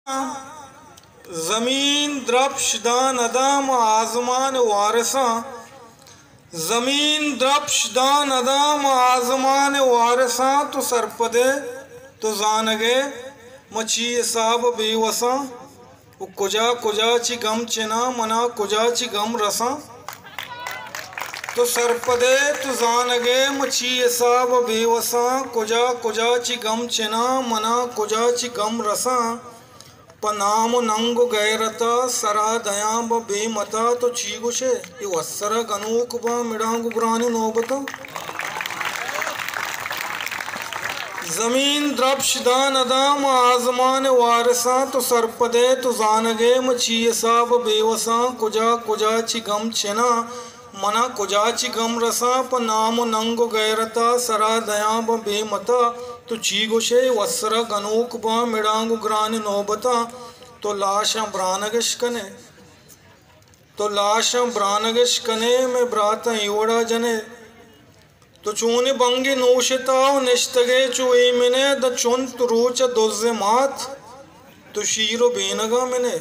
ज़मीन द्रप्शदान अदाम आज़मान वारसा, ज़मीन द्रप्शदान अदाम आज़मान वारसा, तो सरपदे तो जानगे मची साब बेवसा, कुजा कुजा ची गम चिना मना कुजा ची गम रसा, तो सरपदे तो जानगे मची साब बेवसा, कुजा कुजा ची गम चिना मना कुजा ची गम रसा, पनाम नंगु गैरता सरा दया ब बेमता, तो चीगुशे ये वस्सर गनूक ब मिडांगु ग्रानी नोबता। ज़मीन द्रप्शदान अदाम आज़मान वारसा, तो सरपदे तो जानगे मची साब बेवसा, कुजा कुजा ची गम छिना मना कुजा ची गम रसा, पनाम नंगु गैरता सरा दया ब बेमता, तो चीगुशे वस्सर गनूक बा मिडांगु ग्रानी नोबता, तो लाशा ब्रानगश कने, तो लाशा ब्रानगश कने में ब्राता इवड़ा जने, तो चूने बंगी नूशताव निश्तगे चुई मिने, द चुंत रूच दोज़े मात, तो शीरो बेनगा मिने,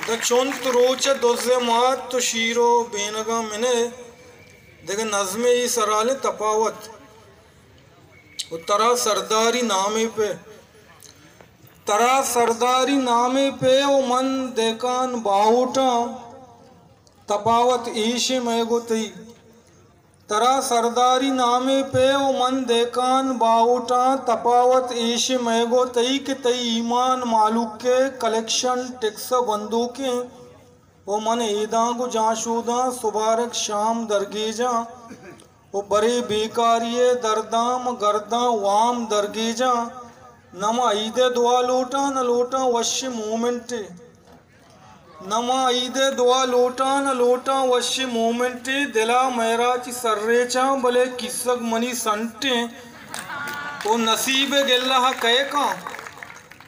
द चुंत रूच दोज़े मात, तो शीरो बेनगा मिने। देखे नज़्मे ही सराले तपावत तरा सरदारी नामे पे, तरा सरदारी नामे पे ओ मन देकान बाहुटा, तपावत ईश में गुती, तरा सरदारी नामे पे ओ मन देकान बाहुटा, तपावत ईश में गुती के तई ईमान मालूक के कलेक्शन टिक्स बंदूकें, ओ मन ईदांगु जाशुदा सुबारक शाम दरगेजा, ओ बरे बेकारिये दरदाम गर्दा वाम दरगेजा, नमा ईदे दुआ लोटा न लोटा वश्य मोमेंटे, नमा ईदे दुआ लोटा न लोटा वश्य मोमेंटे, दिला मेरा ची सर्रेचा भले किस्सक मनी संटे, ओ नसीबे गिल्लाह कहे का,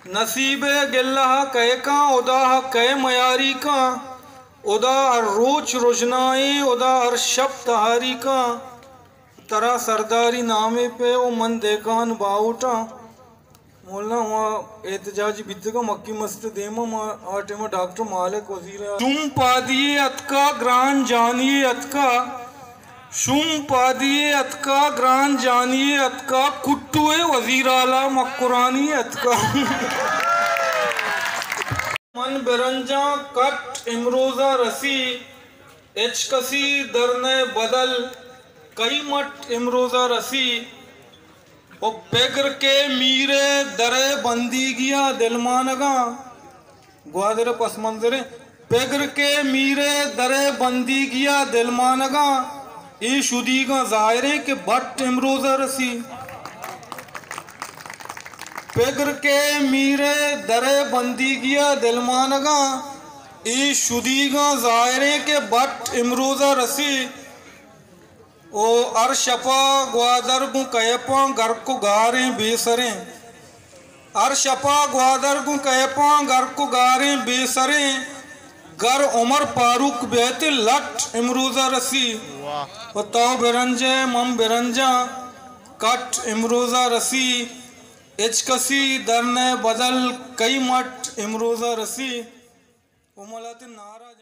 नसीबे गिल्लाह कहे का, उदा कहे मयारी का, उदा रोच रोजनाए उदा हर शब तहारी का, तरा सरदारी नामे पे ओ मन देकान बाउटा। मोलना वहाँ एहतजाजी बिद्दगा मक्की मस्जिद देमा आटे में डॉक्टर मालिक वजीर शुम पादिये अतका ग्रान जानिए अतका, शुम पादिये अतका ग्रान जानिए अतका, कुट्टुए वजीर आला मक्कुरानी अतका। मन बिरंजा कट इमरोजा रसी, एचकसी दरने बदल कई मट इमरोजा रसी, ओ पेगर के मीरे दरे बंदी गिया दिलमानगा, ग्वादर पस मंजरे, पेगर के मीरे दरे बंदी गिया दिलमानगा, ये शुदी का जायरे के बट इमरोजा रसी, पेगर के मीरे दरे बंदी गिया दिलमानगा, ये शुदी का जायरे के बट इमरोजा रसी, ओ अरशपा ग्वादर को कहपा घर को गारे बेसरे, अरशपा ग्वादर को कहपा घर को गारे बेसरे, घर उमर फारूक बेहते लट इमरोजा रसी, बताओ बिरंजे मम बिरंजा कट इमरोजा रसी, एचकसी दरने बदल कई मट इमरोजा रसी, उमलत नारा।